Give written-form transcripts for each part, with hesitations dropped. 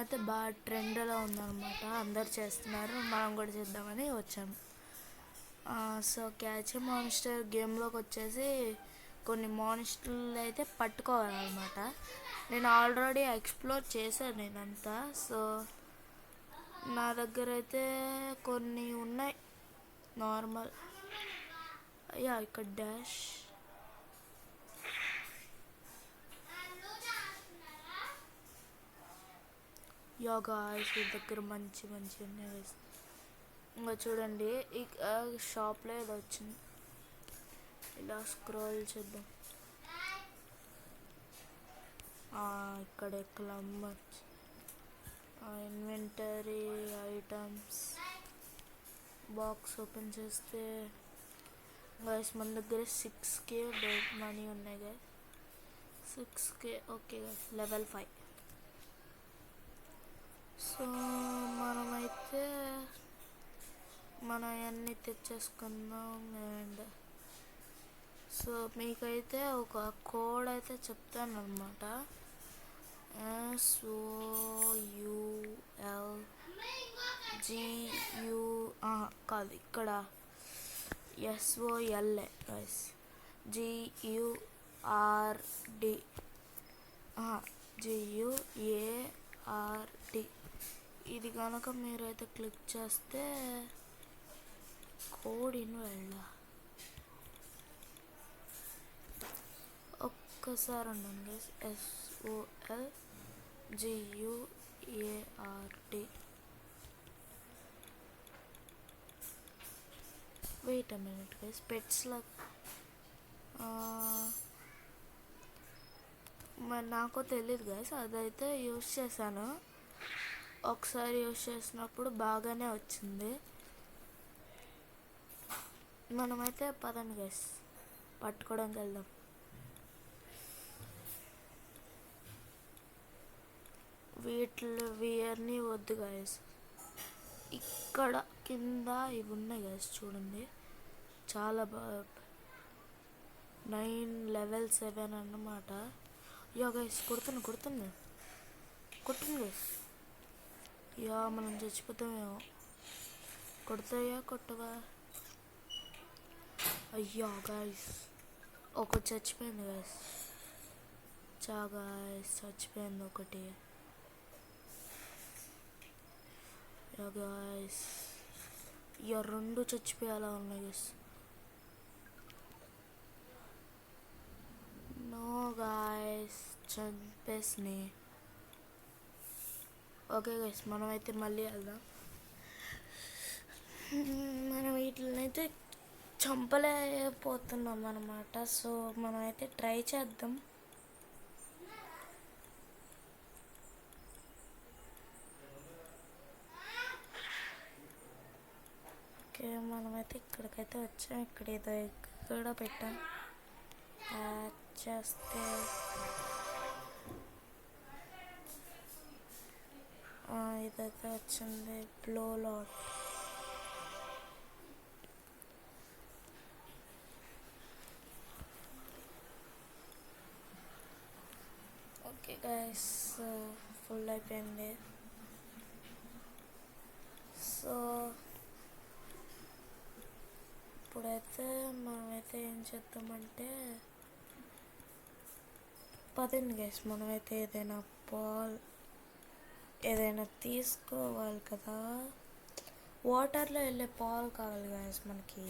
అయితే బాగా ట్రెండ్లో ఉందన్నమాట, అందరు చేస్తున్నారు, మనం కూడా చేద్దామని వచ్చాము. సో క్యాచ్ మాన్స్టర్ గేమ్లోకి వచ్చేసి కొన్ని మాన్స్టర్లు అయితే పట్టుకోవాలన్నమాట. నేను ఆల్రెడీ ఎక్స్ప్లోర్ చేశాను నేనంతా. సో నా దగ్గర అయితే కొన్ని ఉన్నాయి నార్మల్. యా ఇక్కడ డాష్. యోగా ఈ దగ్గర మంచి మంచి ఉన్నాయి. ఇంకా చూడండి ఈ షాప్లో ఏదో వచ్చింది, ఇలా స్క్రోల్ చేద్దాం. ఇక్కడ క్లమ్మర్స్, ఇన్వెంటరీ ఐటమ్స్, బాక్స్ ఓపెన్ చేస్తే గైస్ మన దగ్గర 6K మనీ ఉన్నాయి guys. 6K. Okay guys, level 5. So మనమైతే అన్నీ తెచ్చేసుకుందాం. అండ్ సో మీకైతే ఒక కోడ్ అయితే చెప్తాను అనమాట. SOULGU కాదు, ఇక్కడ SOLA గైస్, GUARD. ఇది కనుక మీరైతే క్లిక్ చేస్తే కోడ్ ఇన్వాల్డ్. ఒక్కసారి ఉండండి. SOLGUARD. Wait a minute guys. పెట్స్లో మరి నాకు తెలియదు గైస్, అదైతే యూజ్ చేశాను. ఒకసారి యూజ్ చేసినప్పుడు బాగానే వచ్చింది. మనమైతే పదండి గైస్, పట్టుకోవడానికి వెళ్దాం. వీటిని వద్దు గైస్. ఇక్కడ కింద ఇవి ఉన్నాయి గైస్, చూడండి చాలా బాగా. 9 లెవెల్ 7 అన్నమాట. యా గైస్, కొడుతుంది గైస్. యా మనం చచ్చిపోతామేమో. కొడతాయా కొట్టవా? అయ్యా గైస్, ఒకటి చచ్చిపోయింది గైస్. గైస్ చచ్చిపోయింది ఒకటి. యా గైస్, యా 2 చచ్చిపోయేలా ఉన్నాయి గైస్. నో గైస్, చంపేసి. ఓకే గైస్, మనమైతే మళ్ళీ వెళ్దాం. మనం వీటినైతే చంపలేకపోతున్నాం అన్నమాట. సో మనమైతే ట్రై చేద్దాం. ఓకే, మనమైతే ఇక్కడికైతే వచ్చాం. ఇక్కడ ఏదో కూడా పెట్టాం. చేస్తే ఇదైతే వచ్చింది, blow lot. Okay guys, full అయిపోయింది. సో ఇప్పుడైతే మనమైతే ఏం చేద్దామంటే, పదండి గైస్, మనమైతే ఏదైనా తీసుకోవాలి కదా. వాటర్లో వెళ్ళే పాలు కావాలి గైస్ మనకి.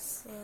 సో